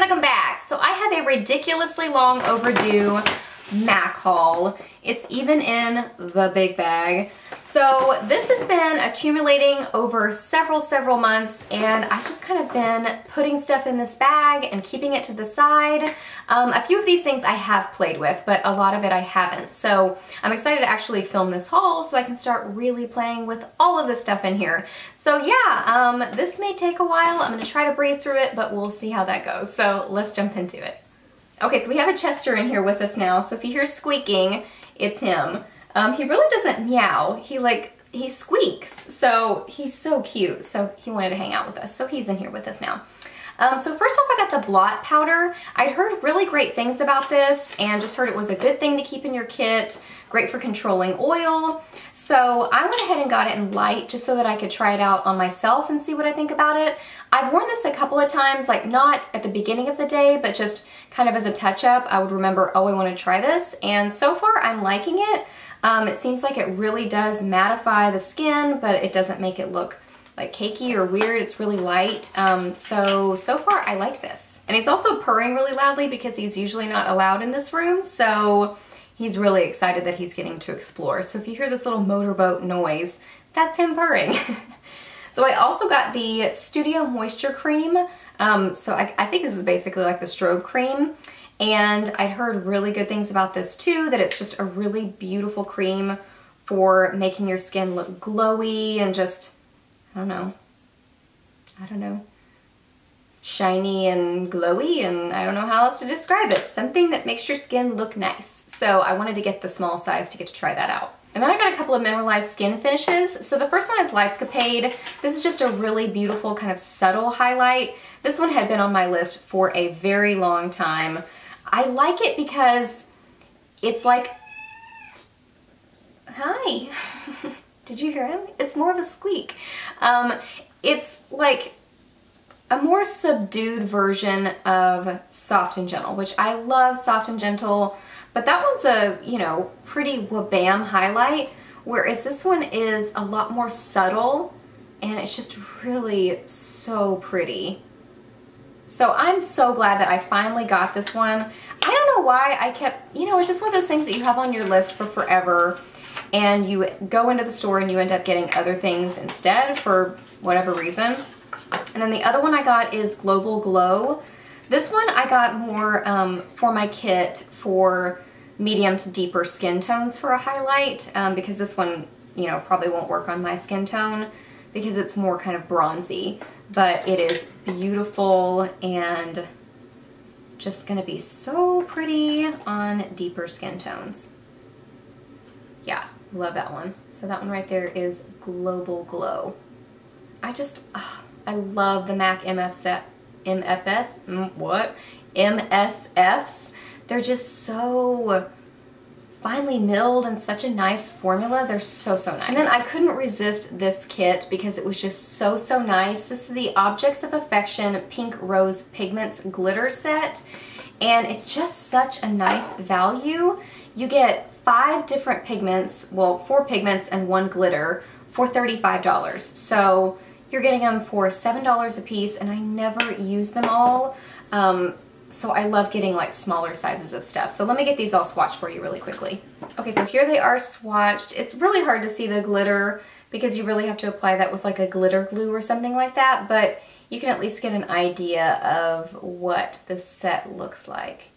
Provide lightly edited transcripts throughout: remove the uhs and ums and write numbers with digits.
Welcome back. So I have a ridiculously long overdue MAC haul. It's even in the big bag. So this has been accumulating over several months, and I've just kind of been putting stuff in this bag and keeping it to the side. A few of these things I have played with, but a lot of it I haven't. So I'm excited to actually film this haul so I can start really playing with all of this stuff in here. So yeah, this may take a while. I'm gonna try to breeze through it, but we'll see how that goes. So let's jump into it. Okay, so we have a Chester in here with us now. So if you hear squeaking, it's him. He really doesn't meow. He squeaks. So he's so cute. So he wanted to hang out with us. So he's in here with us now. So first off, I got the blot powder. I'd heard really great things about this and just heard it was a good thing to keep in your kit. Great for controlling oil. So I went ahead and got it in light just so that I could try it out on myself and see what I think about it. I've worn this a couple of times, like not at the beginning of the day, but just kind of as a touch-up. I would remember, oh, I want to try this. And so far, I'm liking it. It seems like it really does mattify the skin, but it doesn't make it look like cakey or weird. It's really light. So far, I like this. And he's also purring really loudly because he's usually not allowed in this room. So he's really excited that he's getting to explore. So if you hear this little motorboat noise, that's him purring. So I also got the Studio Moisture Cream. So I think this is basically like the strobe cream. And I'd heard really good things about this too, that it's just a really beautiful cream for making your skin look glowy and just, I don't know, shiny and glowy, and I don't know how else to describe it. Something that makes your skin look nice. So I wanted to get the small size to get to try that out. And then I got a couple of mineralized skin finishes. So the first one is Lightscapade. This is just a really beautiful kind of subtle highlight. This one had been on my list for a very long time. I like it because it's like, hi, did you hear him? It's more of a squeak. It's like a more subdued version of Soft and Gentle, which I love Soft and Gentle, but that one's a, you know, pretty wabam highlight, whereas this one is a lot more subtle and it's just really so pretty. So I'm so glad that I finally got this one. I don't know why I kept, you know, it's just one of those things that you have on your list for forever and you go into the store and you end up getting other things instead for whatever reason. And then the other one I got is Global Glow. This one I got more for my kit for medium to deeper skin tones for a highlight because this one, you know, probably won't work on my skin tone because it's more kind of bronzy, but it is beautiful and just gonna be so pretty on deeper skin tones. Yeah, love that one. So that one right there is Global Glow. I love the MAC MSFs. They're just so finely milled and such a nice formula. They're so nice. And then I couldn't resist this kit because it was just so nice. This is the Objects of Affection Pink Rose Pigments Glitter Set. And it's just such a nice value. You get 5 different pigments, well, 4 pigments and 1 glitter for $35. So you're getting them for $7 a piece, and I never use them all. So I love getting like smaller sizes of stuff. So let me get these all swatched for you really quickly. Okay, so here they are swatched. It's really hard to see the glitter because you really have to apply that with like a glitter glue or something like that, but you can at least get an idea of what the set looks like.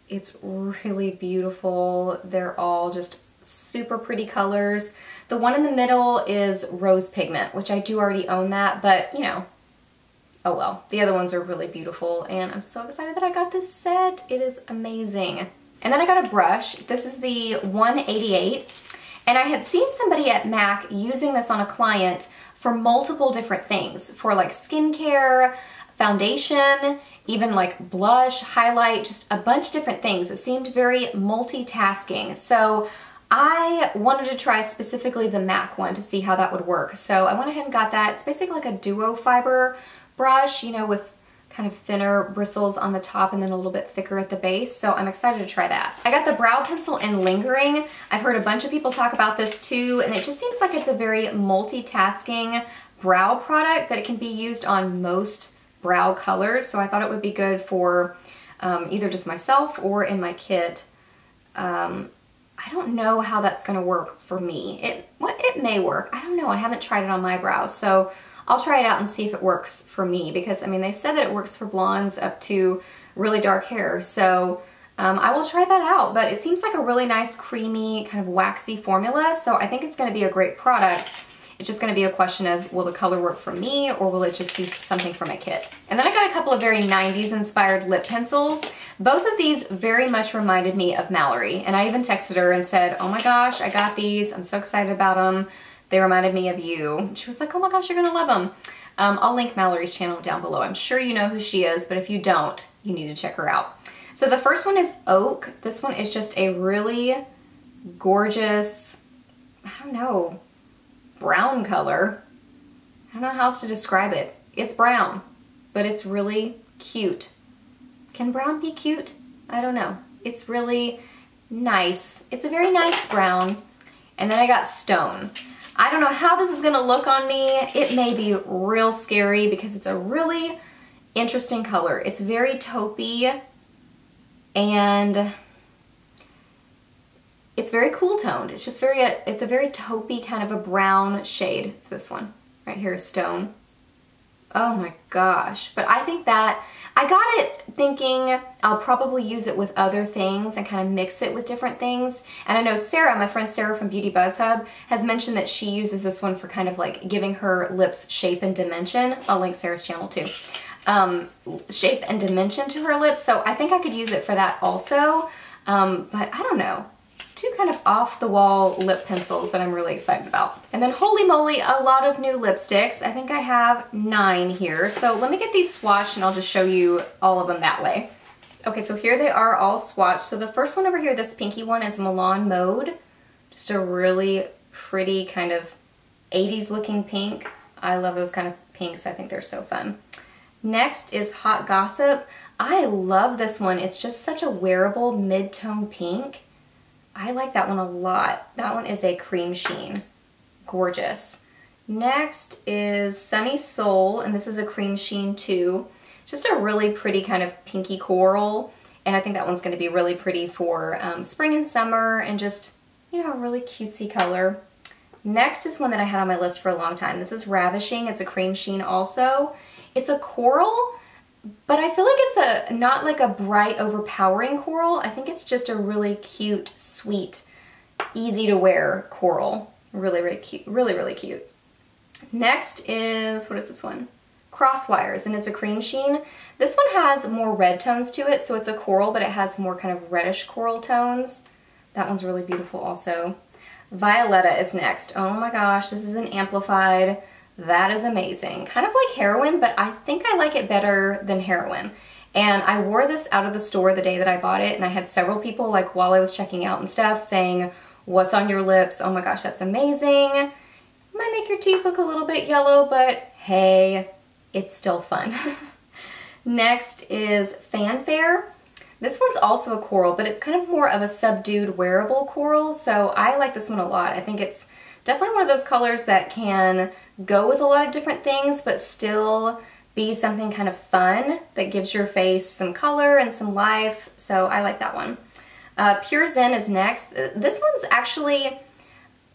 It's really beautiful. They're all just super pretty colors. The one in the middle is Rose Pigment, which I do already own that, but you know, oh well. The other ones are really beautiful and I'm so excited that I got this set. It is amazing. And then I got a brush. This is the 188 and I had seen somebody at MAC using this on a client for multiple different things, for like skincare, foundation, even like blush, highlight, just a bunch of different things. It seemed very multitasking. So I wanted to try specifically the MAC one to see how that would work. So I went ahead and got that. It's basically like a duo fiber brush, you know, with kind of thinner bristles on the top and then a little bit thicker at the base. So I'm excited to try that. I got the brow pencil in Lingering. I've heard a bunch of people talk about this too, and it just seems like it's a very multitasking brow product that it can be used on most brow colors, so I thought it would be good for either just myself or in my kit. I don't know how that's gonna work for me. It may work. I don't know. I haven't tried it on my brows, so I'll try it out and see if it works for me, because I mean, they said that it works for blondes up to really dark hair, so I will try that out. But it seems like a really nice creamy kind of waxy formula, so I think it's going to be a great product. It's just going to be a question of, will the color work for me, or will it just be something for my kit? And then I got a couple of very 90s inspired lip pencils. Both of these very much reminded me of Mallory, and I even texted her and said, oh my gosh, I got these, I'm so excited about them. They reminded me of you. She was like, oh my gosh, you're gonna love them. I'll link Mallory's channel down below. I'm sure you know who she is, but if you don't, you need to check her out. So the first one is Oak. This one is just a really gorgeous, I don't know, brown color. I don't know how else to describe it. It's brown, but it's really cute. Can brown be cute? I don't know. It's really nice. It's a very nice brown. And then I got Stone. I don't know how this is gonna look on me. It may be real scary because it's a really interesting color. It's very taupey and it's very cool toned. It's just it's a very taupey kind of a brown shade. It's this one right here is Stone. Oh my gosh. But I think that, I got it thinking I'll probably use it with other things and kind of mix it with different things. And I know Sarah, my friend Sarah from Beauty Buzz Hub, has mentioned that she uses this one for kind of like giving her lips shape and dimension. I'll link Sarah's channel too. Shape and dimension to her lips. So I think I could use it for that also. But I don't know. Two kind of off-the-wall lip pencils that I'm really excited about. And then holy moly, a lot of new lipsticks. I think I have 9 here. So let me get these swatched and I'll just show you all of them that way. Okay, so here they are all swatched. So the first one over here, this pinky one, is Milan Mode. Just a really pretty kind of 80s looking pink. I love those kind of pinks. I think they're so fun. Next is Hot Gossip. I love this one. It's just such a wearable mid-tone pink. I like that one a lot. That one is a cream sheen. Gorgeous. Next is Sunny Soul, and this is a cream sheen too. Just a really pretty kind of pinky coral, and I think that one's going to be really pretty for spring and summer, and just, you know, a really cutesy color. Next is one that I had on my list for a long time. This is Ravishing. It's a cream sheen also. It's a coral, but I feel like it's not like a bright, overpowering coral. I think it's just a really cute, sweet, easy to wear coral. Really, really cute. Really, really cute. Next is, what is this one? Crosswires, and it's a cream sheen. This one has more red tones to it, so it's a coral, but it has more kind of reddish coral tones. That one's really beautiful also. Violetta is next. Oh my gosh, this is an amplified. That is amazing. Kind of like Heroin, but I think I like it better than Heroin. And I wore this out of the store the day that I bought it, and I had several people, like while I was checking out and stuff, saying, what's on your lips? Oh my gosh, that's amazing. Might make your teeth look a little bit yellow, but hey, it's still fun. Next is Fanfare. This one's also a coral, but it's kind of more of a subdued wearable coral, so I like this one a lot. I think it's definitely one of those colors that can go with a lot of different things, but still be something kind of fun that gives your face some color and some life, so I like that one. Pure Zen is next. This one's actually,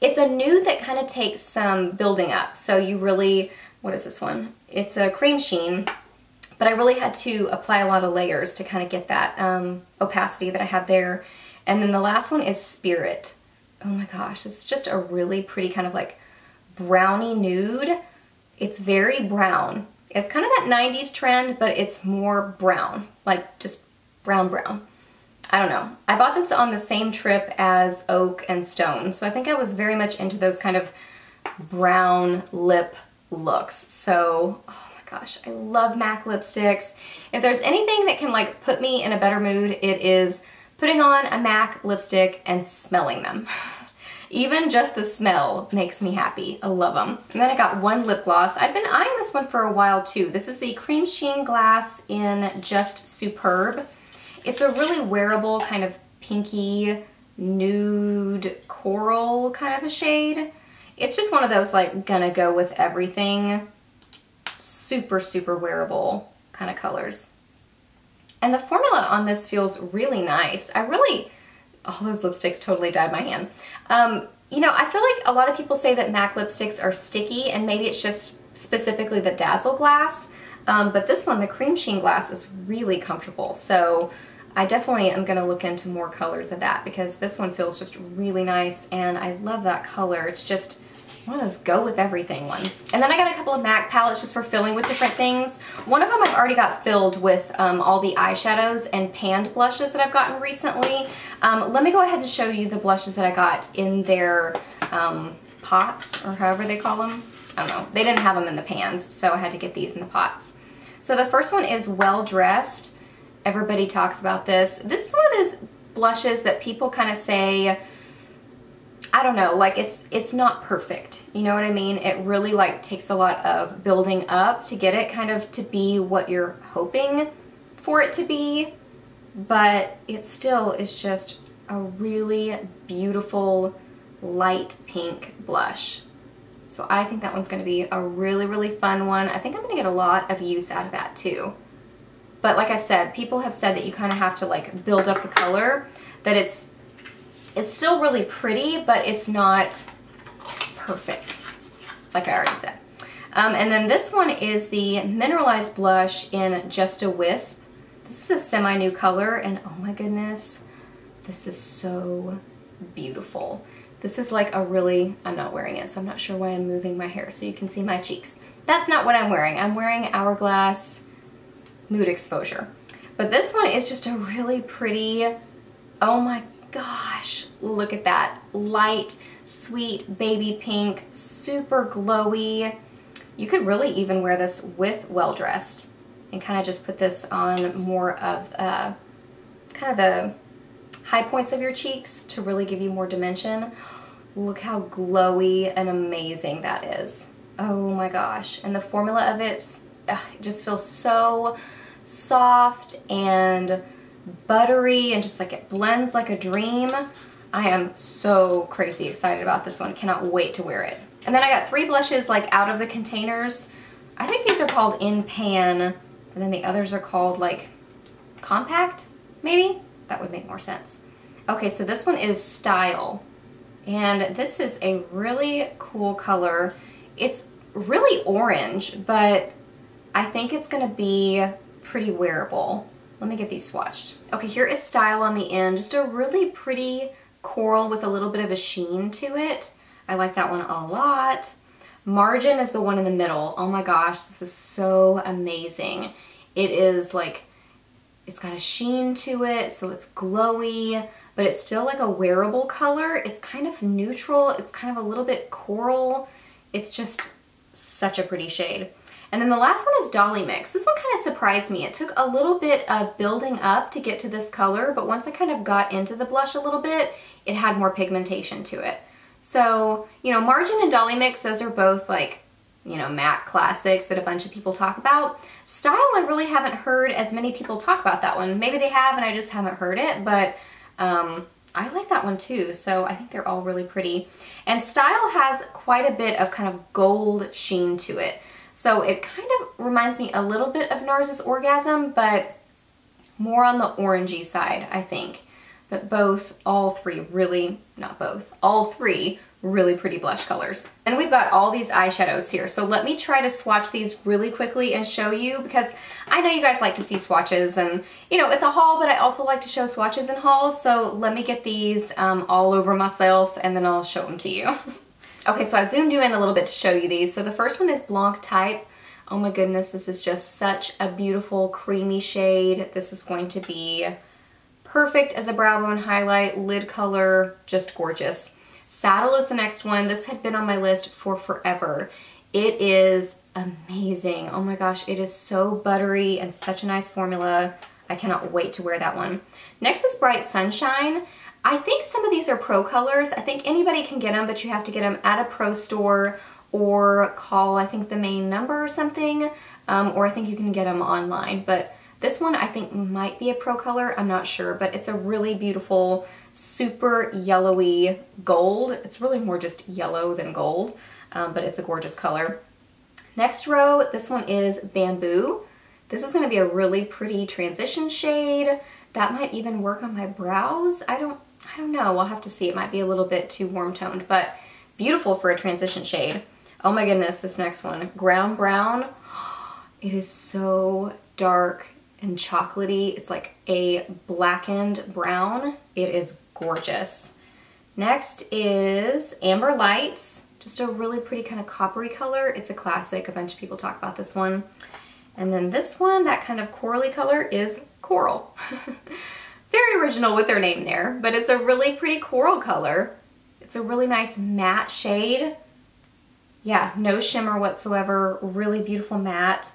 it's a nude that kind of takes some building up, so you really, what is this one? It's a cream sheen, but I really had to apply a lot of layers to kind of get that opacity that I have there. And then the last one is Spirit. Oh my gosh, this is just a really pretty kind of like brownie nude. It's very brown. It's kind of that 90s trend, but it's more brown, like just brown brown. I don't know. I bought this on the same trip as Oak and Stone, so I think I was very much into those kind of brown lip looks. So, oh my gosh, I love MAC lipsticks. If there's anything that can like put me in a better mood, it is putting on a MAC lipstick and smelling them. Even just the smell makes me happy. I love them. And then I got one lip gloss. I've been eyeing this one for a while too. This is the Cream Sheen Glass in Just Superb. It's a really wearable kind of pinky nude coral kind of a shade. It's just one of those like gonna go with everything. Super, super wearable. kind of colors. And the formula on this feels really nice. Oh, those lipsticks totally dyed my hand. You know, I feel like a lot of people say that MAC lipsticks are sticky, and maybe it's just specifically the Dazzle glass. But this one, the cream sheen glass, is really comfortable. So I definitely am gonna look into more colors of that, because this one feels just really nice, and I love that color. It's just one of those go with everything ones. And then I got a couple of MAC palettes just for filling with different things. One of them I've already got filled with all the eyeshadows and panned blushes that I've gotten recently. Let me go ahead and show you the blushes that I got in their pots, or however they call them. I don't know. They didn't have them in the pans, so I had to get these in the pots. So the first one is Well Dressed. Everybody talks about this. This is one of those blushes that people kind of say, I don't know, like it's not perfect. You know what I mean? It really like takes a lot of building up to get it kind of to be what you're hoping for it to be, but it still is just a really beautiful light pink blush. So I think that one's gonna be a really, really fun one. I think I'm gonna get a lot of use out of that too. But like I said, people have said that you kind of have to like build up the color, that it's still really pretty, but it's not perfect, like I already said. And then this one is the Mineralized Blush in Just a Wisp. This is a semi-new color, and oh my goodness, this is so beautiful. This is like a really, I'm not wearing it, so I'm not sure why I'm moving my hair so you can see my cheeks. That's not what I'm wearing. I'm wearing Hourglass Mood Exposure. But this one is just a really pretty, oh my gosh, look at that. Light, sweet baby pink, super glowy. You could really even wear this with Well Dressed and kind of just put this on more of kind of the high points of your cheeks to really give you more dimension. Look how glowy and amazing that is. Oh my gosh. And the formula of it just feels so soft and buttery, and just like it blends like a dream. I am so crazy excited about this one. Cannot wait to wear it. And then I got 3 blushes like out of the containers. I think these are called In Pan, and then the others are called like Compact, maybe? That would make more sense. Okay, so this one is Style, and this is a really cool color. It's really orange, but I think it's gonna be pretty wearable. Let me get these swatched. Okay, here is Style on the end. Just a really pretty coral with a little bit of a sheen to it. I like that one a lot. Margin is the one in the middle. Oh my gosh, this is so amazing. It is like, it's got a sheen to it, so it's glowy, but it's still like a wearable color. It's kind of neutral. It's kind of a little bit coral. It's just such a pretty shade. And then the last one is Dolly Mix. This one kind of surprised me. It took a little bit of building up to get to this color, but once I kind of got into the blush a little bit, it had more pigmentation to it. So, you know, Margin and Dolly Mix, those are both like, you know, matte classics that a bunch of people talk about. Style, I really haven't heard as many people talk about that one. Maybe they have and I just haven't heard it, but I like that one too. So I think they're all really pretty. And Style has quite a bit of kind of gold sheen to it. So it kind of reminds me a little bit of NARS's Orgasm, but more on the orangey side, I think. But all three really pretty blush colors. And we've got all these eyeshadows here. So let me try to swatch these really quickly and show you, because I know you guys like to see swatches, and you know, it's a haul, but I also like to show swatches in hauls. So let me get these all over myself and then I'll show them to you. Okay, so I zoomed you in a little bit to show you these. So the first one is Blanc Type. Oh my goodness, this is just such a beautiful creamy shade. This is going to be perfect as a brow bone highlight, lid color, just gorgeous. Saddle is the next one. This had been on my list for forever. It is amazing. Oh my gosh, it is so buttery and such a nice formula. I cannot wait to wear that one. Next is Bright Sunshine. I think some of these are pro colors. I think anybody can get them, but you have to get them at a pro store or call, I think, the main number or something, or I think you can get them online. But this one I think might be a pro color, I'm not sure, but it's a really beautiful, super yellowy gold. It's really more just yellow than gold, but it's a gorgeous color. Next row, this one is Bamboo. This is gonna be a really pretty transition shade. That might even work on my brows. I don't know, we'll have to see. It might be a little bit too warm toned, but beautiful for a transition shade. Oh my goodness, this next one, Ground Brown. It is so dark and chocolatey. It's like a blackened brown. It is gorgeous. Next is Amber Lights. Just a really pretty kind of coppery color. It's a classic. A bunch of people talk about this one. And then this one, that kind of corally color, is Coral. Very original with their name there, but it's a really pretty coral color. It's a really nice matte shade. Yeah, no shimmer whatsoever. Really beautiful matte.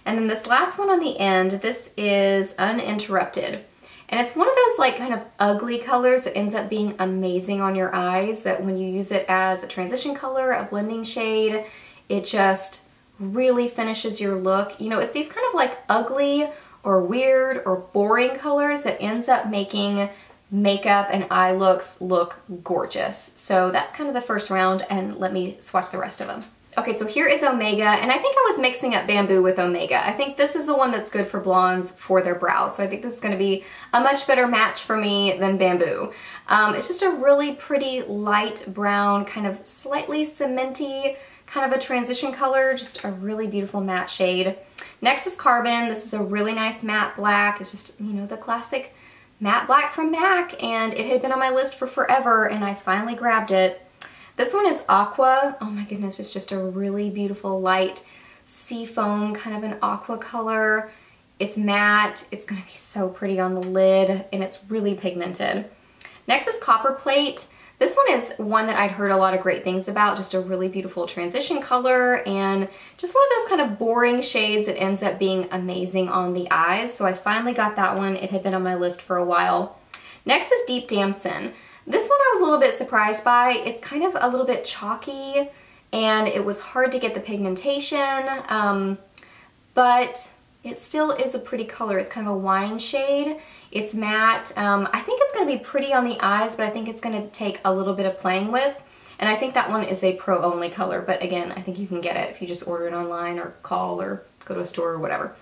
And then this last one on the end, this is Uninterrupted. And it's one of those like kind of ugly colors that ends up being amazing on your eyes, that when you use it as a transition color, a blending shade, it just really finishes your look. You know, it's these kind of like ugly or weird or boring colors that ends up making makeup and eye looks look gorgeous. So that's kind of the first round, and let me swatch the rest of them. Okay, so here is Omega, and I think I was mixing up Bamboo with Omega. I think this is the one that's good for blondes for their brows, so I think this is going to be a much better match for me than Bamboo. It's just a really pretty light brown, kind of slightly cementy, kind of a transition color, just a really beautiful matte shade. Next is Carbon. This is a really nice matte black. It's just, you know, the classic matte black from MAC, and it had been on my list for forever, and I finally grabbed it. This one is Aqua. Oh my goodness, it's just a really beautiful light sea foam, kind of an aqua color. It's matte. It's gonna be so pretty on the lid, and it's really pigmented. Next is Copper Plate. This one is one that I'd heard a lot of great things about, just a really beautiful transition color, and just one of those kind of boring shades that ends up being amazing on the eyes. So I finally got that one. It had been on my list for a while. Next is Deep Damson. This one I was a little bit surprised by. It's kind of a little bit chalky, and it was hard to get the pigmentation, but it still is a pretty color. It's kind of a wine shade. It's matte. I think it's going to be pretty on the eyes, but I think it's going to take a little bit of playing with. And I think that one is a pro-only color, but again, I think you can get it if you just order it online or call or go to a store or whatever.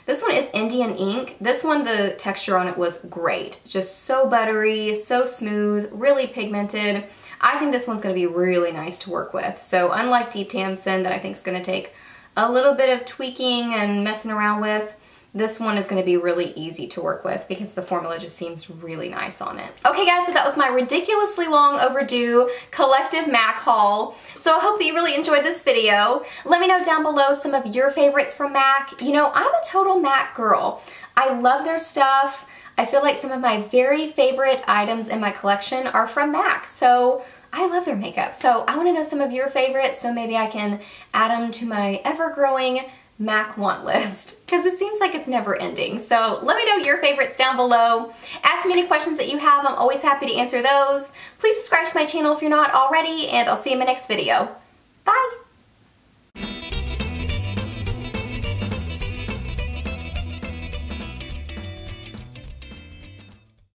This one is Indian Ink. This one, the texture on it was great. Just so buttery, so smooth, really pigmented. I think this one's going to be really nice to work with. So unlike Deep Damson, that I think is going to take a little bit of tweaking and messing around with, this one is going to be really easy to work with because the formula just seems really nice on it. Okay guys, so that was my ridiculously long overdue collective MAC haul. So I hope that you really enjoyed this video. Let me know down below some of your favorites from MAC. You know, I'm a total MAC girl. I love their stuff. I feel like some of my very favorite items in my collection are from MAC. So I love their makeup. So I want to know some of your favorites, so maybe I can add them to my ever-growing MAC want list, because it seems like it's never ending. So let me know your favorites down below. Ask me any questions that you have. I'm always happy to answer those. Please subscribe to my channel if you're not already, and I'll see you in my next video.